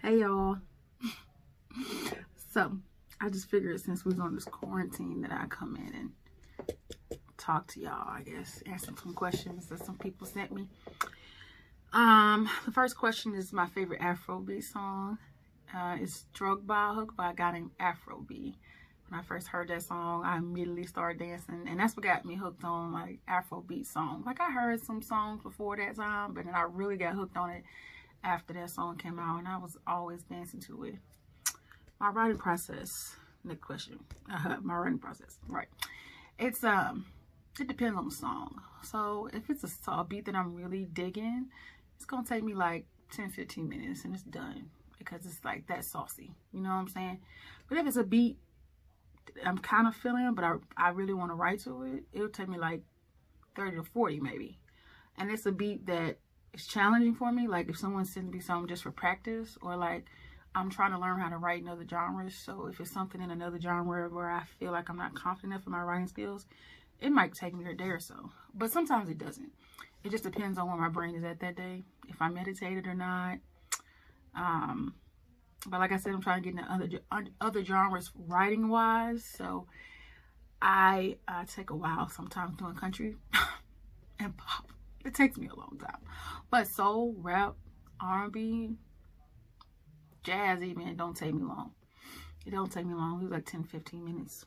Hey y'all. So I just figured since we're on this quarantine that I come in and talk to y'all, I guess, answer some questions that some people sent me. The first question is my favorite Afrobeat song. It's Drug by Hook by a guy named Afrobeat. When I first heard that song, I immediately started dancing, and that's what got me hooked on like Afrobeat songs. Like I heard some songs before that time, but then I really got hooked on it after that song came out, and I was always dancing to it. My writing process. Next question. My writing process. Right. It's it depends on the song. So if it's a beat that I'm really digging, it's gonna take me like 10-15 minutes and it's done because it's like that saucy. You know what I'm saying? But if it's a beat I'm kind of feeling, but I really want to write to it, it'll take me like 30 to 40 maybe. And it's a beat that is challenging for me. Like if someone sends me something just for practice, or like I'm trying to learn how to write in other genres. So if it's something in another genre where I feel like I'm not confident enough in my writing skills, it might take me a day or so. But sometimes it doesn't. It just depends on where my brain is at that day, if I meditated or not. But like I said, I'm trying to get into other genres writing wise. So I take a while sometimes doing country and pop. It takes me a long time. But soul, rap, R&B, jazz even, it don't take me long. It don't take me long. It was like 10-15 minutes.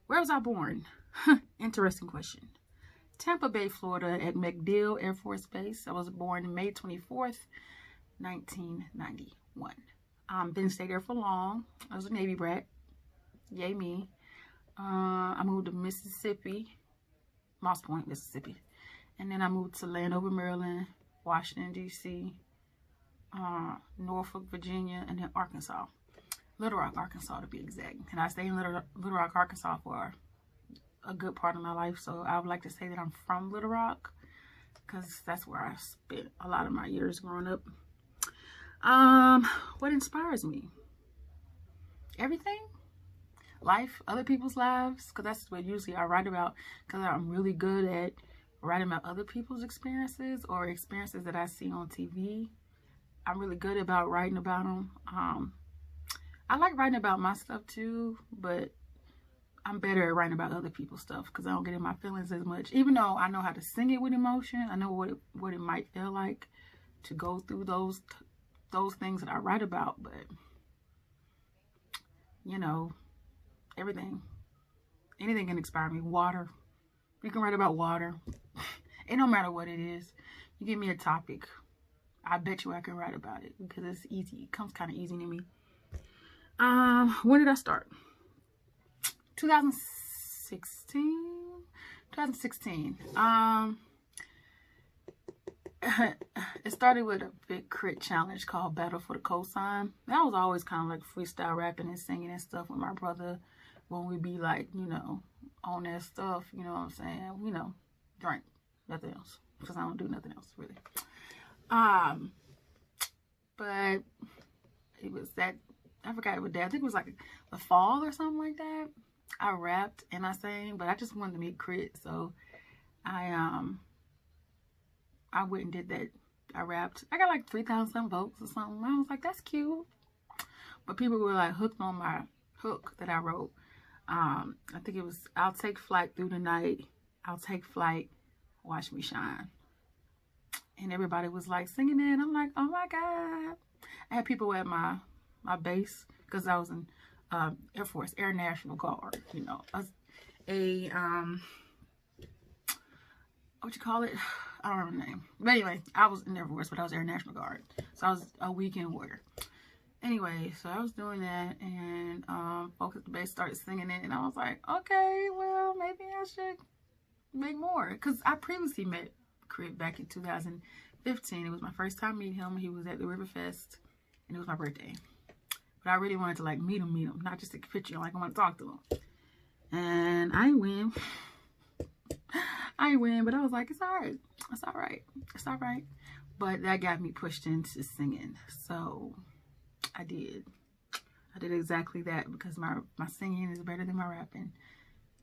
Where was I born? Interesting question. Tampa Bay, Florida at MacDill Air Force Base. I was born May 24th, 1991. Didn't stay there for long. I was a Navy brat. Yay me. I moved to Mississippi, Moss Point, Mississippi. And then I moved to Landover, Maryland, Washington, D.C., Norfolk, Virginia, and then Arkansas. Little Rock, Arkansas to be exact. And I stayed in Little Rock, Arkansas for a good part of my life. So I would like to say that I'm from Little Rock because that's where I spent a lot of my years growing up. What inspires me? Everything. Life, other people's lives, because that's what usually I write about, because I'm really good at writing about other people's experiences or experiences that I see on TV. I'm really good about writing about them. I like writing about my stuff too, but I'm better at writing about other people's stuff because I don't get in my feelings as much. Even though I know how to sing it with emotion, I know what it might feel like to go through those things that I write about. But you know, anything can inspire me. Water, you can write about water. It don't matter what it is. You give me a topic, I bet you I can write about it because it's easy. It comes kind of easy to me. When did I start? 2016. It started with a big crit challenge called Battle for the Cosine. That was always kind of like freestyle rapping and singing and stuff with my brother when we be like, you know, on that stuff, you know what I'm saying? You know, drink, nothing else, because I don't do nothing else really. But it was that, I forgot what day. I think it was like the fall or something like that. I rapped and I sang, but I just wanted to meet crit, so I went and did that. I rapped. I got like 3,000 votes or something. I was like, that's cute. But people were like hooked on my hook that I wrote. I think it was, I'll take flight through the night. I'll take flight, watch me shine. And everybody was like singing it. I'm like, oh my God. I had people at my base because I was in Air Force, Air National Guard, you know. What you call it? I don't remember the name. But anyway, I was in Air Force, but I was Air National Guard. So I was a weekend warrior. Anyway, so I was doing that, and folks at the base started singing it, and I was like, okay, well, maybe I should make more. Because I previously met Crit back in 2015. It was my first time meeting him. He was at the River Fest, and it was my birthday. But I really wanted to like meet him, not just take a picture. Like I want to talk to him. And I ain't win, but I was like, it's all right. It's all right. It's all right. But that got me pushed into singing. So I did exactly that because my singing is better than my rapping.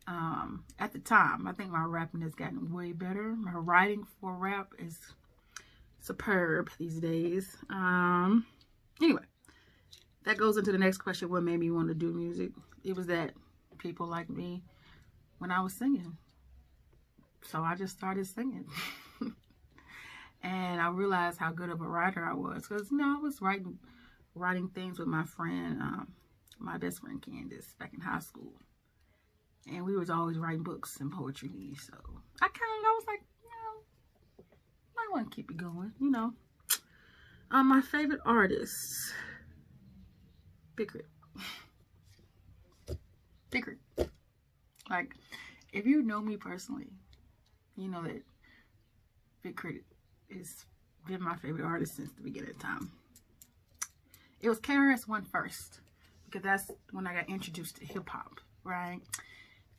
At the time, I think my rapping has gotten way better. My writing for rap is superb these days. that goes into the next question. What made me want to do music? It was that people like me when I was singing. So I just started singing. And I realized how good of a writer I was. Because, you know, I was writing things with my friend, my best friend Candace, back in high school. And we was always writing books and poetry. So I was like, you know, I want to keep it going, you know. My favorite artist, Big Crit. Big Crit. Like, if you know me personally, you know that Big Crit has been my favorite artist since the beginning of time. It was KRS-One first, because that's when I got introduced to hip hop, right?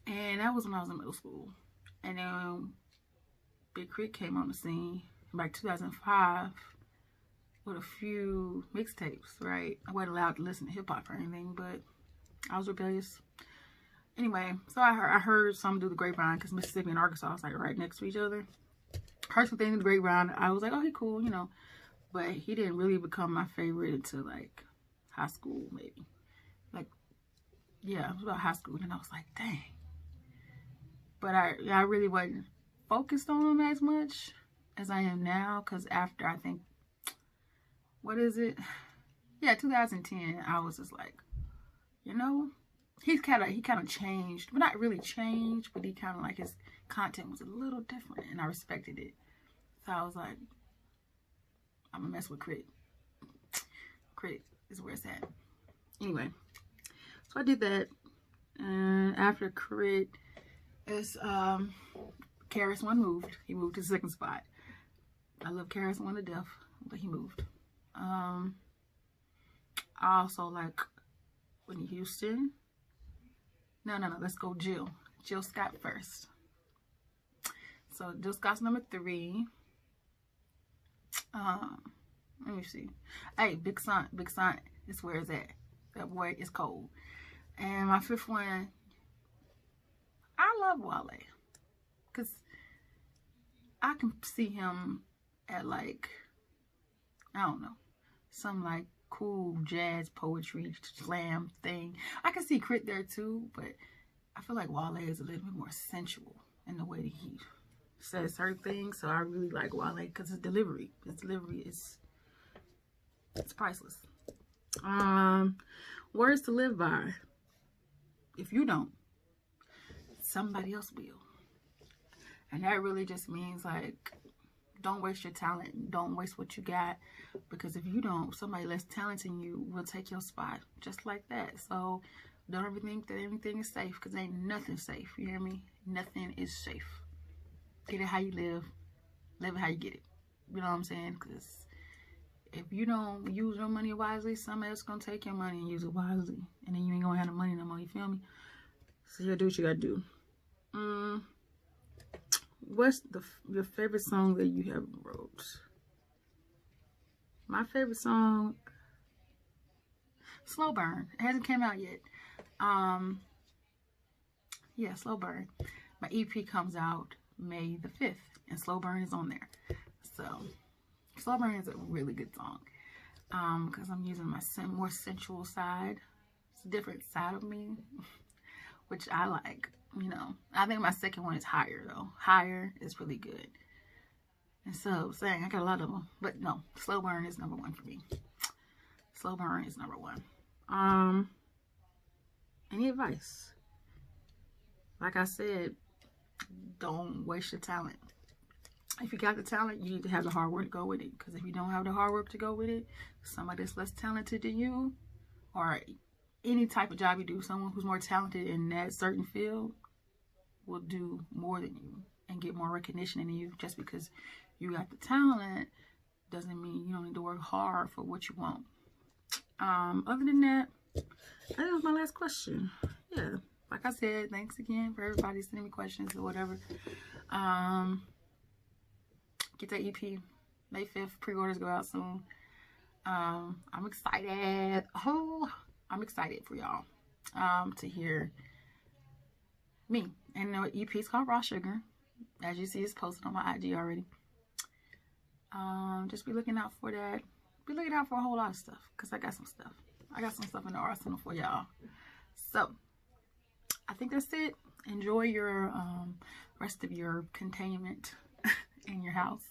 And that was when I was in middle school. And then Big Crit came on the scene in like 2005 with a few mixtapes, right? I wasn't allowed to listen to hip hop or anything, but I was rebellious. Anyway, so I heard some do the grapevine, because Mississippi and Arkansas was like right next to each other. Heard some things in the grapevine. I was like, oh, he cool, you know. But he didn't really become my favorite until like high school, maybe. Like, yeah, it was about high school. And I was like, dang. But I really wasn't focused on him as much as I am now. Because after, I think, what is it? Yeah, 2010, I was just like, you know, he kind of changed. But not really changed, but he kind of like his content was a little different. And I respected it. So I was like, I'm gonna mess with Crit. Crit is where it's at. Anyway, so I did that. And after Crit, it's KRS-One moved. He moved to the second spot. I love KRS-One to death, but he moved. I also like Whitney Houston. No, let's go Jill. Jill Scott first. So Jill Scott's number 3. Let me see. Hey, Big Son is where it's at. That boy is cold. And my 5th one, I love Wale, because I can see him at like, I don't know, some like cool jazz poetry slam thing. I can see Crit there too, but I feel like Wale is a little bit more sensual in the way that he says certain things. So I really like Wale because his delivery is it's priceless. Words to live by. If you don't, somebody else will. And that really just means like, don't waste your talent. Don't waste what you got, because if you don't, somebody less talented than you will take your spot just like that. So don't ever think that everything is safe, because ain't nothing safe. You hear me? Nothing is safe. Get it how you live it how you get it. You know what I'm saying? Because if you don't use your money wisely, somebody else gonna take your money and use it wisely, and then you ain't gonna have the money no more. You feel me? So you gotta do what you gotta do. What's your favorite song that you have wrote? My favorite song, Slow Burn. It hasn't came out yet. Yeah, Slow Burn. My EP comes out May the 5th, and Slow Burn is on there. So Slow Burn is a really good song, because I'm using my more sensual side. It's a different side of me, which I like. You know, I think my second one is Higher, though. Higher is really good. And so, saying I got a lot of them, but no, Slow Burn is number 1 for me. Slow Burn is number 1. Any advice? Like I said, don't waste your talent. If you got the talent, you need to have the hard work to go with it. Because if you don't have the hard work to go with it, somebody that's less talented than you, or any type of job you do, someone who's more talented in that certain field will do more than you and get more recognition than you. Just because you got the talent doesn't mean you don't need to work hard for what you want. Other than that, I think that was my last question. Yeah, like I said, thanks again for everybody sending me questions or whatever. Get that EP May 5th. Pre-orders go out soon. I'm excited. I'm excited for y'all to hear me. And the EP is called Raw Sugar. As you see, it's posted on my IG already. Just be looking out for that. Be looking out for a whole lot of stuff, because I got some stuff. I got some stuff in the arsenal for y'all. So I think that's it. Enjoy your rest of your containment in your house.